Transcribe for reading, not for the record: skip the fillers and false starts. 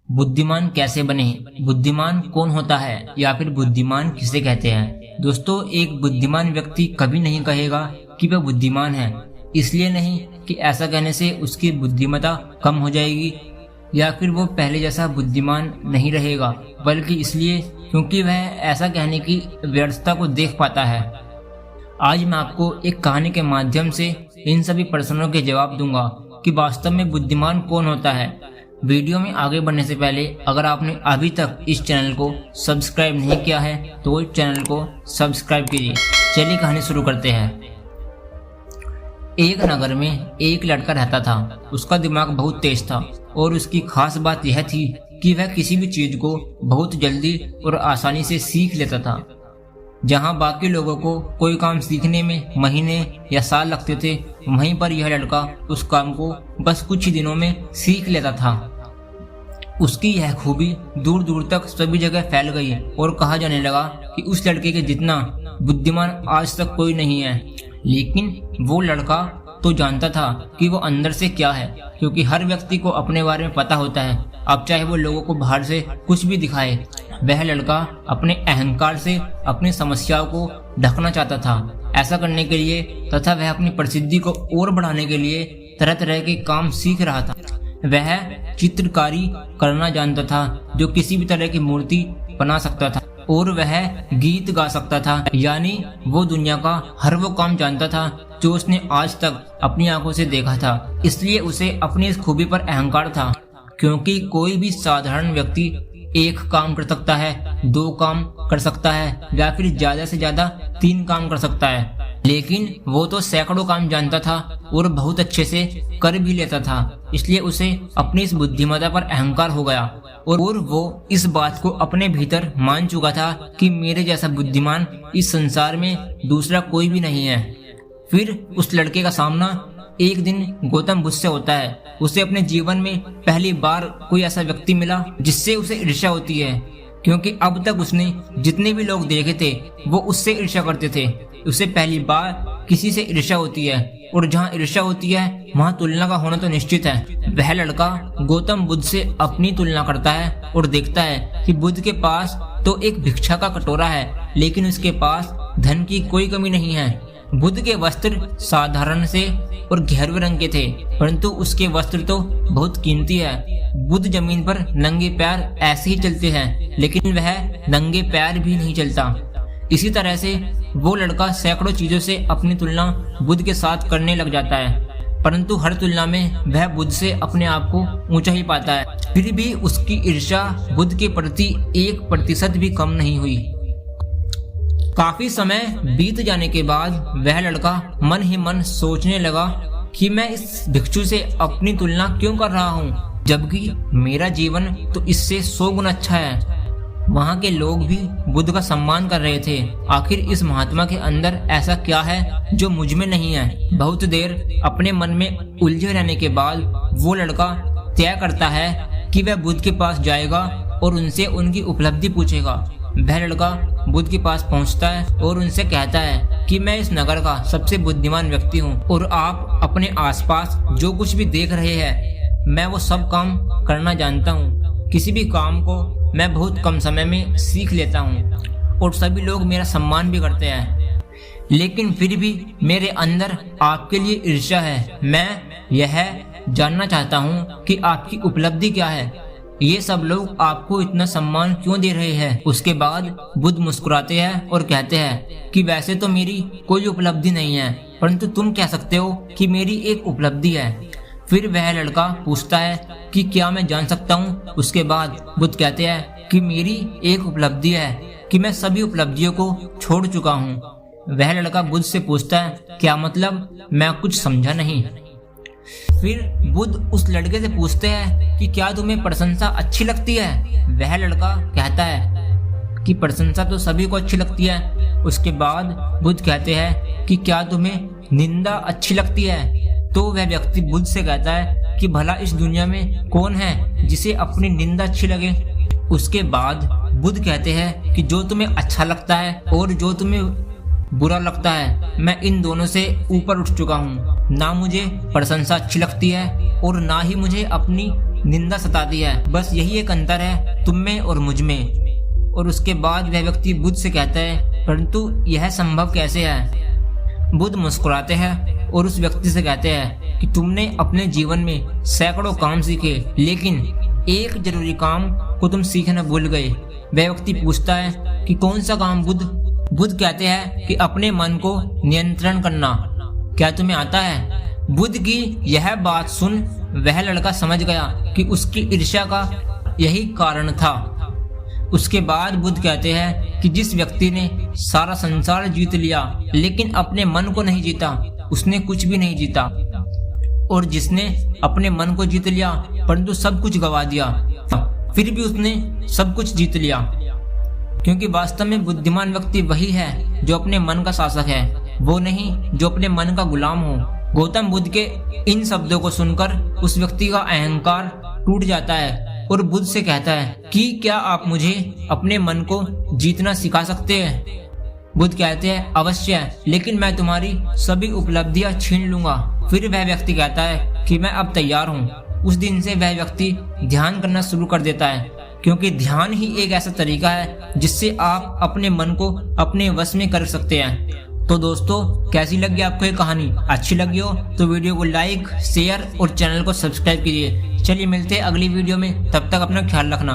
बुद्धिमान कैसे बने? बुद्धिमान कौन होता है या फिर बुद्धिमान किसे कहते हैं? दोस्तों, एक बुद्धिमान व्यक्ति कभी नहीं कहेगा कि वह बुद्धिमान है। इसलिए नहीं कि ऐसा कहने से उसकी बुद्धिमत्ता कम हो जाएगी या फिर वो पहले जैसा बुद्धिमान नहीं रहेगा, बल्कि इसलिए क्योंकि वह ऐसा कहने की व्यर्थता को देख पाता है। आज मैं आपको एक कहानी के माध्यम से इन सभी प्रश्नों के जवाब दूंगा कि वास्तव में बुद्धिमान कौन होता है। वीडियो में आगे बढ़ने से पहले अगर आपने अभी तक इस चैनल को सब्सक्राइब नहीं किया है तो इस चैनल को सब्सक्राइब कीजिए। चलिए कहानी शुरू करते हैं। एक नगर में एक लड़का रहता था। उसका दिमाग बहुत तेज था और उसकी खास बात यह थी कि वह किसी भी चीज को बहुत जल्दी और आसानी से सीख लेता था। जहां बाकी लोगों को कोई काम सीखने में महीने या साल लगते थे, वहीं पर यह लड़का उस काम को बस कुछ ही दिनों में सीख लेता था। उसकी यह खूबी दूर दूर तक सभी जगह फैल गई और कहा जाने लगा कि उस लड़के के जितना बुद्धिमान आज तक कोई नहीं है। लेकिन वो लड़का तो जानता था कि वो अंदर से क्या है, क्योंकि हर व्यक्ति को अपने बारे में पता होता है, अब चाहे वो लोगों को बाहर से कुछ भी दिखाए। वह लड़का अपने अहंकार से अपनी समस्याओं को ढकना चाहता था। ऐसा करने के लिए तथा वह अपनी प्रसिद्धि को और बढ़ाने के लिए तरह तरह के काम सीख रहा था। वह चित्रकारी करना जानता था, जो किसी भी तरह की मूर्ति बना सकता था, और वह गीत गा सकता था। यानी वो दुनिया का हर वो काम जानता था जो उसने आज तक अपनी आंखों से देखा था। इसलिए उसे अपनी इस खूबी पर अहंकार था, क्योंकि कोई भी साधारण व्यक्ति एक काम कर सकता है, दो काम कर सकता है या फिर ज्यादा से ज्यादा 3 काम कर सकता है। लेकिन वो तो सैकड़ों काम जानता था और बहुत अच्छे से कर भी लेता था। इसलिए उसे अपनी इस बुद्धिमत्ता पर अहंकार हो गया और वो इस बात को अपने भीतर मान चुका था कि मेरे जैसा बुद्धिमान इस संसार में दूसरा कोई भी नहीं है। फिर उस लड़के का सामना एक दिन गौतम बुद्ध से होता है। उसे अपने जीवन में पहली बार कोई ऐसा व्यक्ति मिला जिससे उसे ईर्ष्या होती है, क्योंकि अब तक उसने जितने भी लोग देखे थे वो उससे ईर्ष्या करते थे। उसे पहली बार किसी से ईर्ष्या होती है, और जहाँ ईर्ष्या होती है वहाँ तुलना का होना तो निश्चित है। वह लड़का गौतम बुद्ध से अपनी तुलना करता है और देखता है कि बुद्ध के पास तो एक भिक्षा का कटोरा है, लेकिन उसके पास धन की कोई कमी नहीं है। बुद्ध के वस्त्र साधारण से और गहरे रंग के थे, परंतु उसके वस्त्र तो बहुत कीमती है। बुद्ध जमीन पर नंगे पैर ऐसे ही चलते हैं, लेकिन वह नंगे पैर भी नहीं चलता। इसी तरह से वो लड़का सैकड़ों चीजों से अपनी तुलना बुद्ध के साथ करने लग जाता है, परंतु हर तुलना में वह बुद्ध से अपने आप को ऊंचा ही पाता है। फिर भी उसकी ईर्ष्या बुद्ध के प्रति 1% भी कम नहीं हुई। काफी समय बीत जाने के बाद वह लड़का मन ही मन सोचने लगा कि मैं इस भिक्षु से अपनी तुलना क्यों कर रहा हूँ, जबकि मेरा जीवन तो इससे 100 गुना अच्छा है। वहाँ के लोग भी बुद्ध का सम्मान कर रहे थे। आखिर इस महात्मा के अंदर ऐसा क्या है जो मुझ में नहीं है? बहुत देर अपने मन में उलझे रहने के बाद वो लड़का तय करता है कि वह बुद्ध के पास जाएगा और उनसे उनकी उपलब्धि पूछेगा। वह लड़का बुद्ध के पास पहुंचता है और उनसे कहता है कि मैं इस नगर का सबसे बुद्धिमान व्यक्ति हूं और आप अपने आसपास जो कुछ भी देख रहे हैं, मैं वो सब काम करना जानता हूं। किसी भी काम को मैं बहुत कम समय में सीख लेता हूं और सभी लोग मेरा सम्मान भी करते हैं। लेकिन फिर भी मेरे अंदर आपके लिए ईर्ष्या है। मैं यह जानना चाहता हूं कि आपकी उपलब्धि क्या है। ये सब लोग आपको इतना सम्मान क्यों दे रहे हैं? उसके बाद बुद्ध मुस्कुराते हैं और कहते हैं कि वैसे तो मेरी कोई उपलब्धि नहीं है, परंतु तुम कह सकते हो कि मेरी एक उपलब्धि है। फिर वह लड़का पूछता है कि क्या मैं जान सकता हूँ? उसके बाद बुद्ध कहते हैं कि मेरी एक उपलब्धि है कि मैं सभी उपलब्धियों को छोड़ चुका हूँ। वह लड़का बुद्ध से पूछता है, क्या मतलब? मैं कुछ समझा नहीं। फिर बुद्ध उस लड़के से पूछते हैं कि क्या तुम्हें प्रशंसा अच्छी लगती है? वह लड़का कहता है कि प्रशंसा तो सभी को अच्छी लगती है। उसके बाद बुद्ध कहते हैं कि क्या तुम्हें निंदा अच्छी लगती है? तो वह व्यक्ति बुद्ध से कहता है कि भला इस दुनिया में कौन है जिसे अपनी निंदा अच्छी लगे? उसके बाद बुद्ध कहते हैं कि जो तुम्हें अच्छा लगता है और जो तुम्हें बुरा लगता है, मैं इन दोनों से ऊपर उठ चुका हूँ। ना मुझे प्रशंसा अच्छी लगती है और ना ही मुझे अपनी निंदा सताती है। बस यही एक अंतर है तुम में और मुझ में। और उसके बाद वह व्यक्ति बुद्ध से कहता है, परंतु यह संभव कैसे है? बुद्ध मुस्कुराते हैं और उस व्यक्ति से कहते हैं कि तुमने अपने जीवन में सैकड़ों काम सीखे, लेकिन एक जरूरी काम को तुम सीखना भूल गए। वह व्यक्ति पूछता है कि कौन सा काम बुद्ध? बुद्ध कहते हैं कि अपने मन को नियंत्रण करना। क्या तुम्हें आता है? बुद्ध की यह बात सुन वह लड़का समझ गया कि उसकी ईर्ष्या का यही कारण था। उसके बाद बुद्ध कहते हैं कि जिस व्यक्ति ने सारा संसार जीत लिया लेकिन अपने मन को नहीं जीता, उसने कुछ भी नहीं जीता। और जिसने अपने मन को जीत लिया परंतु सब कुछ गवा दिया, फिर भी उसने सब कुछ जीत लिया। क्योंकि वास्तव में बुद्धिमान व्यक्ति वही है जो अपने मन का शासक है, वो नहीं जो अपने मन का गुलाम हो। गौतम बुद्ध के इन शब्दों को सुनकर उस व्यक्ति का अहंकार टूट जाता है और बुद्ध से कहता है कि क्या आप मुझे अपने मन को जीतना सिखा सकते हैं? बुद्ध कहते हैं अवश्य, लेकिन मैं तुम्हारी सभी उपलब्धियां छीन लूंगा। फिर वह व्यक्ति कहता है कि मैं अब तैयार हूँ। उस दिन से वह व्यक्ति ध्यान करना शुरू कर देता है, क्योंकि ध्यान ही एक ऐसा तरीका है जिससे आप अपने मन को अपने वश में कर सकते हैं। तो दोस्तों, कैसी लगी आपको ये कहानी? अच्छी लगी हो तो वीडियो को लाइक, शेयर और चैनल को सब्सक्राइब कीजिए। चलिए मिलते हैं अगली वीडियो में, तब तक अपना ख्याल रखना।